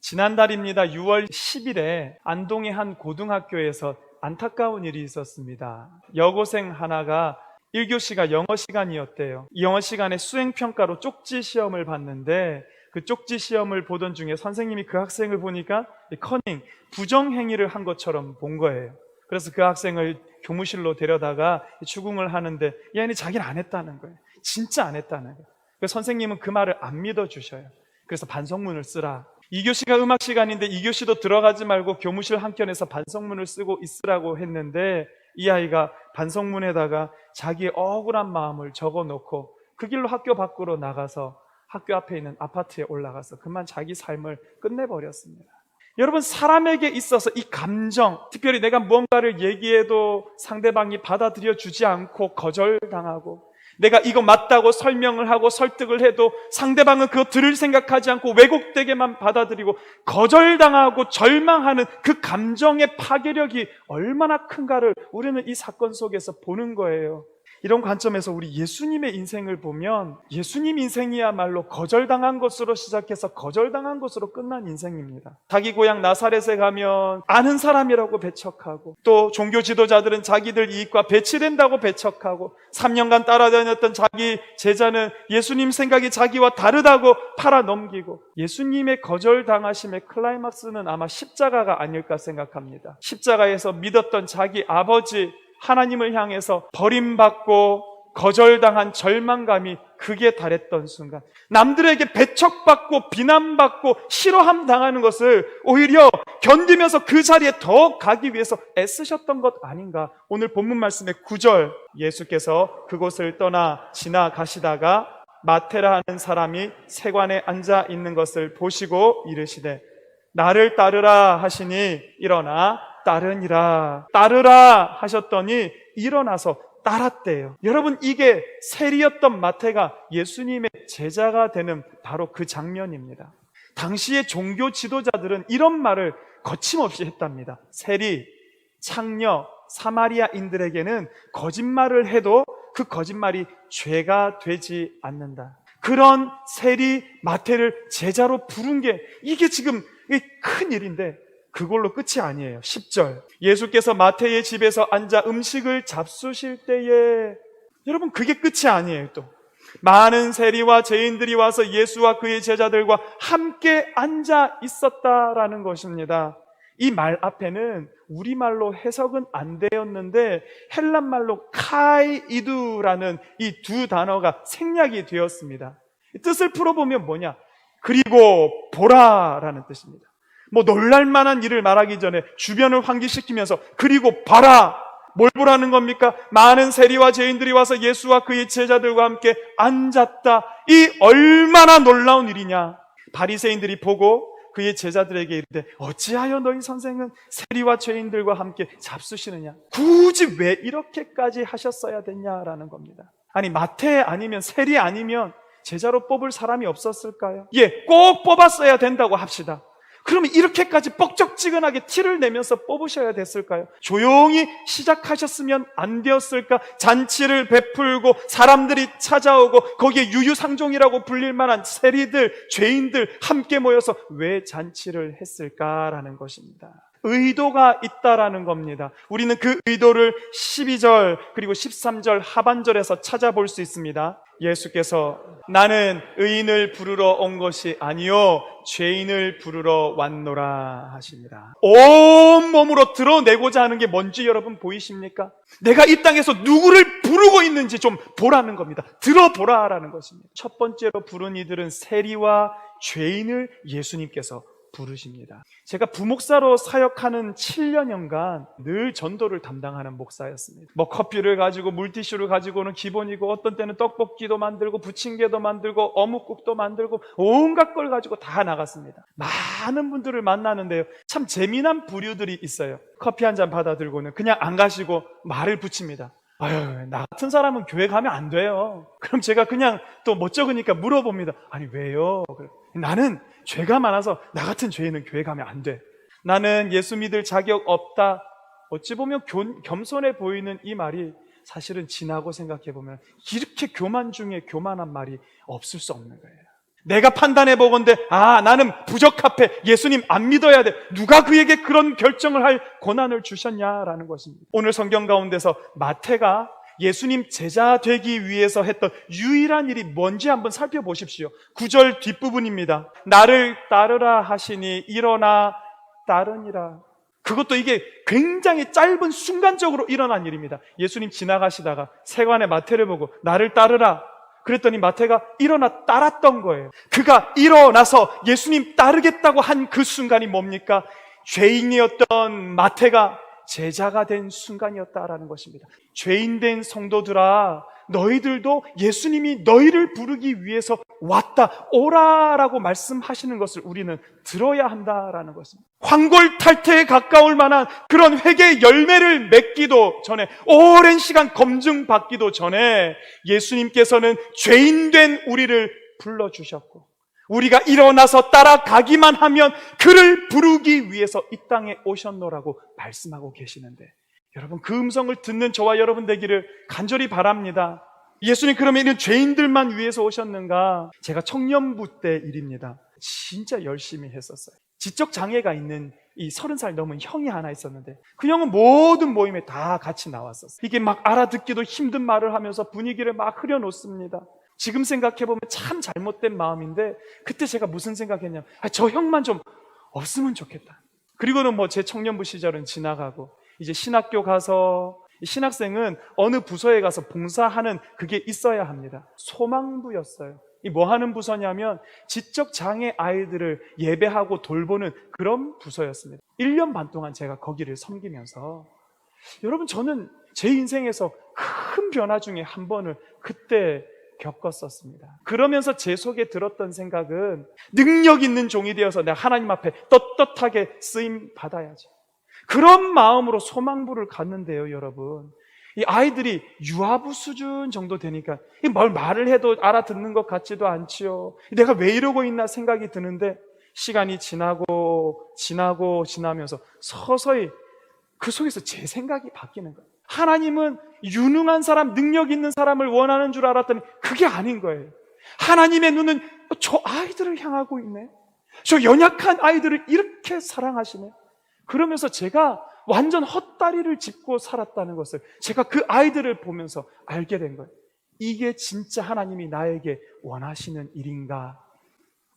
지난달입니다. 6월 10일에 안동의 한 고등학교에서 안타까운 일이 있었습니다. 여고생 하나가 1교시가 영어 시간이었대요. 이 영어 시간에 수행평가로 쪽지 시험을 봤는데 그 쪽지 시험을 보던 중에 선생님이 그 학생을 보니까 부정행위를 한 것처럼 본 거예요. 그래서 그 학생을 교무실로 데려다가 추궁을 하는데 얘는 자기는 안 했다는 거예요. 진짜 안 했다는 거예요. 그래서 선생님은 그 말을 안 믿어주셔요. 그래서 반성문을 쓰라. 2교시가 음악 시간인데 2교시도 들어가지 말고 교무실 한켠에서 반성문을 쓰고 있으라고 했는데 이 아이가 반성문에다가 자기의 억울한 마음을 적어놓고 그 길로 학교 밖으로 나가서 학교 앞에 있는 아파트에 올라가서 그만 자기 삶을 끝내버렸습니다. 여러분, 사람에게 있어서 이 감정, 특별히 내가 무언가를 얘기해도 상대방이 받아들여 주지 않고 거절당하고, 내가 이거 맞다고 설명을 하고 설득을 해도 상대방은 그거 들을 생각하지 않고 왜곡되게만 받아들이고 거절당하고 절망하는 그 감정의 파괴력이 얼마나 큰가를 우리는 이 사건 속에서 보는 거예요. 이런 관점에서 우리 예수님의 인생을 보면 예수님 인생이야말로 거절당한 것으로 시작해서 거절당한 것으로 끝난 인생입니다. 자기 고향 나사렛에 가면 아는 사람이라고 배척하고, 또 종교 지도자들은 자기들 이익과 배치된다고 배척하고, 3년간 따라다녔던 자기 제자는 예수님 생각이 자기와 다르다고 팔아넘기고, 예수님의 거절당하심의 클라이막스는 아마 십자가가 아닐까 생각합니다. 십자가에서 믿었던 자기 아버지 하나님을 향해서 버림받고 거절당한 절망감이 극에 달했던 순간, 남들에게 배척받고 비난받고 싫어함 당하는 것을 오히려 견디면서 그 자리에 더 가기 위해서 애쓰셨던 것 아닌가. 오늘 본문 말씀의 9절, 예수께서 그곳을 떠나 지나가시다가 마태라 하는 사람이 세관에 앉아 있는 것을 보시고 이르시되 나를 따르라 하시니 일어나 따르니라. 따르라 하셨더니 일어나서 따랐대요. 여러분, 이게 세리였던 마태가 예수님의 제자가 되는 바로 그 장면입니다. 당시의 종교 지도자들은 이런 말을 거침없이 했답니다. 세리, 창녀, 사마리아인들에게는 거짓말을 해도 그 거짓말이 죄가 되지 않는다. 그런 세리 마태를 제자로 부른 게 이게 지금 큰 일인데 그걸로 끝이 아니에요. 10절, 예수께서 마태의 집에서 앉아 음식을 잡수실 때에, 여러분, 그게 끝이 아니에요. 또 많은 세리와 죄인들이 와서 예수와 그의 제자들과 함께 앉아 있었다라는 것입니다. 이 말 앞에는 우리말로 해석은 안 되었는데 헬란말로 카이이두라는 이 두 단어가 생략이 되었습니다. 뜻을 풀어보면 뭐냐? 그리고 보라라는 뜻입니다. 놀랄만한 일을 말하기 전에 주변을 환기시키면서 그리고 봐라! 뭘 보라는 겁니까? 많은 세리와 죄인들이 와서 예수와 그의 제자들과 함께 앉았다. 이 얼마나 놀라운 일이냐? 바리새인들이 보고 그의 제자들에게 이르되 어찌하여 너희 선생은 세리와 죄인들과 함께 잡수시느냐? 굳이 왜 이렇게까지 하셨어야 됐냐라는 겁니다. 아니, 마태 아니면 세리 아니면 제자로 뽑을 사람이 없었을까요? 꼭 뽑았어야 된다고 합시다. 그러면 이렇게까지 뻑적지근하게 티를 내면서 뽑으셔야 됐을까요? 조용히 시작하셨으면 안 되었을까? 잔치를 베풀고 사람들이 찾아오고 거기에 유유상종이라고 불릴 만한 세리들, 죄인들 함께 모여서 왜 잔치를 했을까라는 것입니다. 의도가 있다라는 겁니다. 우리는 그 의도를 12절 그리고 13절 하반절에서 찾아볼 수 있습니다. 예수께서 나는 의인을 부르러 온 것이 아니요 죄인을 부르러 왔노라 하십니다. 온몸으로 드러내고자 하는 게 뭔지 여러분 보이십니까? 내가 이 땅에서 누구를 부르고 있는지 좀 보라는 겁니다. 들어보라라는 것입니다. 첫 번째로 부른 이들은 세리와 죄인을 예수님께서 부르십니다. 제가 부목사로 사역하는 7년여간 늘 전도를 담당하는 목사였습니다. 커피를 가지고 물티슈를 가지고는 기본이고, 어떤 때는 떡볶이도 만들고 부침개도 만들고 어묵국도 만들고 온갖 걸 가지고 다 나갔습니다. 많은 분들을 만나는데요, 참 재미난 부류들이 있어요. 커피 한 잔 받아 들고는 그냥 안 가시고 말을 붙입니다. 아유, 나 같은 사람은 교회 가면 안 돼요. 그럼 제가 그냥 또 멋쩍으니까 물어봅니다. 아니, 왜요? 나는 죄가 많아서 나 같은 죄인은 교회 가면 안 돼. 나는 예수 믿을 자격 없다. 어찌 보면 겸손해 보이는 이 말이 사실은 지나고 생각해 보면 이렇게 교만 중에 교만한 말이 없을 수 없는 거예요. 내가 판단해 보건대 나는 부적합해, 예수님 안 믿어야 돼, 누가 그에게 그런 결정을 할 권한을 주셨냐라는 것입니다. 오늘 성경 가운데서 마태가 예수님 제자 되기 위해서 했던 유일한 일이 뭔지 한번 살펴보십시오. 9절 뒷부분입니다. 나를 따르라 하시니 일어나 따르니라. 그것도 이게 굉장히 짧은 순간적으로 일어난 일입니다. 예수님 지나가시다가 세관의 마태를 보고 나를 따르라 그랬더니 마태가 일어나 따랐던 거예요. 그가 일어나서 예수님 따르겠다고 한 그 순간이 뭡니까? 죄인이었던 마태가 제자가 된 순간이었다라는 것입니다. 죄인된 성도들아, 너희들도 예수님이 너희를 부르기 위해서 왔다, 오라라고 말씀하시는 것을 우리는 들어야 한다라는 것입니다. 황골탈태에 가까울 만한 그런 회개의 열매를 맺기도 전에, 오랜 시간 검증받기도 전에 예수님께서는 죄인된 우리를 불러주셨고, 우리가 일어나서 따라가기만 하면 그를 부르기 위해서 이 땅에 오셨노라고 말씀하고 계시는데, 여러분 그 음성을 듣는 저와 여러분 되기를 간절히 바랍니다. 예수님 그러면 이런 죄인들만 위해서 오셨는가? 제가 청년부 때 일입니다. 진짜 열심히 했었어요. 지적 장애가 있는 이 30살 넘은 형이 하나 있었는데 그 형은 모든 모임에 다 같이 나왔었어요. 이게 막 알아듣기도 힘든 말을 하면서 분위기를 막 흐려놓습니다. 지금 생각해보면 참 잘못된 마음인데 그때 제가 무슨 생각했냐면 저 형만 좀 없으면 좋겠다. 그리고는 제 청년부 시절은 지나가고 이제 신학교 가서, 신학생은 어느 부서에 가서 봉사하는 그게 있어야 합니다. 소망부였어요. 이 뭐 하는 부서냐면 지적 장애 아이들을 예배하고 돌보는 그런 부서였습니다. 1년 반 동안 제가 거기를 섬기면서, 여러분 저는 제 인생에서 큰 변화 중에 한 번을 그때 겪었었습니다. 그러면서 제 속에 들었던 생각은 능력 있는 종이 되어서 내가 하나님 앞에 떳떳하게 쓰임 받아야지, 그런 마음으로 소망부를 갔는데요. 여러분, 이 아이들이 유아부 수준 정도 되니까 뭘 말을 해도 알아듣는 것 같지도 않지요. 내가 왜 이러고 있나 생각이 드는데 시간이 지나면서 서서히 그 속에서 제 생각이 바뀌는 거예요. 하나님은 유능한 사람, 능력 있는 사람을 원하는 줄 알았더니 그게 아닌 거예요. 하나님의 눈은 저 아이들을 향하고 있네, 저 연약한 아이들을 이렇게 사랑하시네. 그러면서 제가 완전 헛다리를 짚고 살았다는 것을 제가 그 아이들을 보면서 알게 된 거예요. 이게 진짜 하나님이 나에게 원하시는 일인가?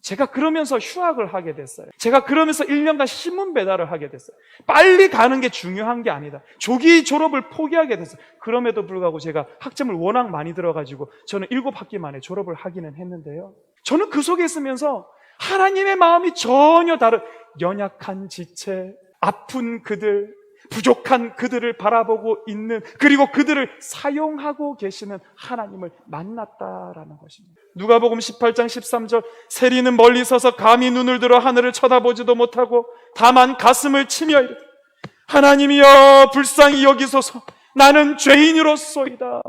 제가 그러면서 휴학을 하게 됐어요. 제가 그러면서 1년간 신문 배달을 하게 됐어요. 빨리 가는 게 중요한 게 아니다. 조기 졸업을 포기하게 됐어요. 그럼에도 불구하고 제가 학점을 워낙 많이 들어가지고 저는 7학기 만에 졸업을 하기는 했는데요, 저는 그 속에 있으면서 하나님의 마음이 전혀 다른, 연약한 지체, 아픈 그들, 부족한 그들을 바라보고 있는, 그리고 그들을 사용하고 계시는 하나님을 만났다라는 것입니다. 누가복음 18장 13절, 세리는 멀리 서서 감히 눈을 들어 하늘을 쳐다보지도 못하고 다만 가슴을 치며 이르되 하나님이여 불쌍히 여기소서, 나는 죄인으로소이다.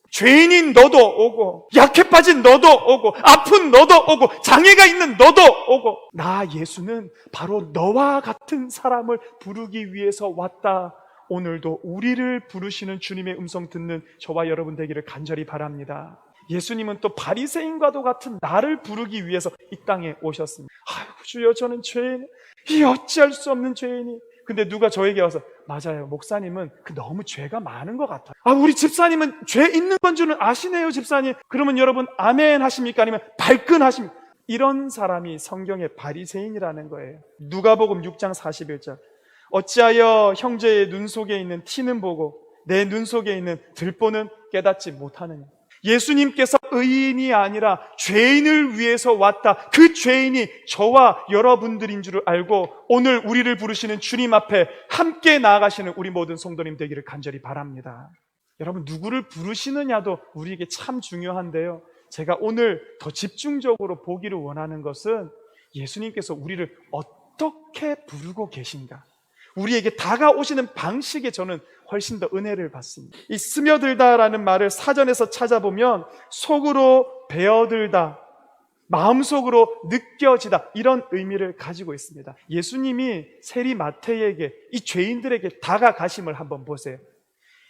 죄인인 너도 오고, 약해 빠진 너도 오고, 아픈 너도 오고, 장애가 있는 너도 오고, 나 예수는 바로 너와 같은 사람을 부르기 위해서 왔다. 오늘도 우리를 부르시는 주님의 음성 듣는 저와 여러분 되기를 간절히 바랍니다. 예수님은 또 바리새인과도 같은 나를 부르기 위해서 이 땅에 오셨습니다. 아이고 주여, 저는 죄인, 이 어찌할 수 없는 죄인이. 근데 누가 저에게 와서 맞아요, 목사님은 너무 죄가 많은 것 같아요. 우리 집사님은 죄 있는 건 줄은 아시네요 집사님. 그러면 여러분 아멘 하십니까? 아니면 발끈 하십니까? 이런 사람이 성경의 바리새인이라는 거예요. 누가복음 6장 41절, 어찌하여 형제의 눈 속에 있는 티는 보고 내 눈 속에 있는 들보는 깨닫지 못하느냐. 예수님께서 의인이 아니라 죄인을 위해서 왔다. 그 죄인이 저와 여러분들인 줄을 알고 오늘 우리를 부르시는 주님 앞에 함께 나아가시는 우리 모든 성도님 되기를 간절히 바랍니다. 여러분, 누구를 부르시느냐도 우리에게 참 중요한데요, 제가 오늘 더 집중적으로 보기를 원하는 것은 예수님께서 우리를 어떻게 부르고 계신가, 우리에게 다가오시는 방식에 저는 훨씬 더 은혜를 받습니다. 이 스며들다라는 말을 사전에서 찾아보면 속으로 배어들다, 마음속으로 느껴지다, 이런 의미를 가지고 있습니다. 예수님이 세리 마태에게, 이 죄인들에게 다가가심을 한번 보세요.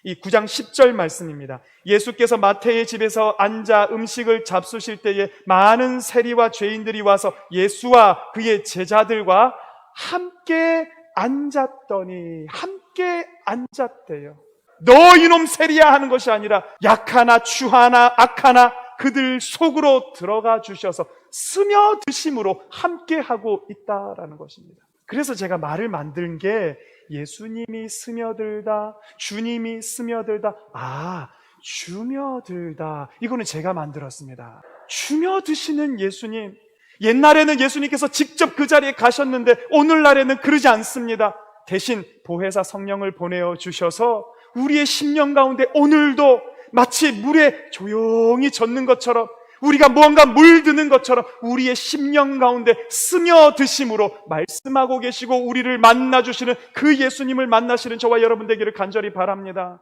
이 9장 10절 말씀입니다. 예수께서 마태의 집에서 앉아 음식을 잡수실 때에 많은 세리와 죄인들이 와서 예수와 그의 제자들과 함께 앉았더니, 함께 앉았대요. 너 이놈 세리야 하는 것이 아니라 약하나 추하나 악하나 그들 속으로 들어가 주셔서 스며드심으로 함께하고 있다라는 것입니다. 그래서 제가 말을 만든 게 예수님이 스며들다, 주님이 스며들다, 주며들다, 이거는 제가 만들었습니다. 주며드시는 예수님. 옛날에는 예수님께서 직접 그 자리에 가셨는데 오늘날에는 그러지 않습니다. 대신 보혜사 성령을 보내어 주셔서 우리의 심령 가운데 오늘도 마치 물에 조용히 젖는 것처럼, 우리가 무언가 물드는 것처럼 우리의 심령 가운데 스며드심으로 말씀하고 계시고 우리를 만나주시는 그 예수님을 만나시는 저와 여러분 되기를 간절히 바랍니다.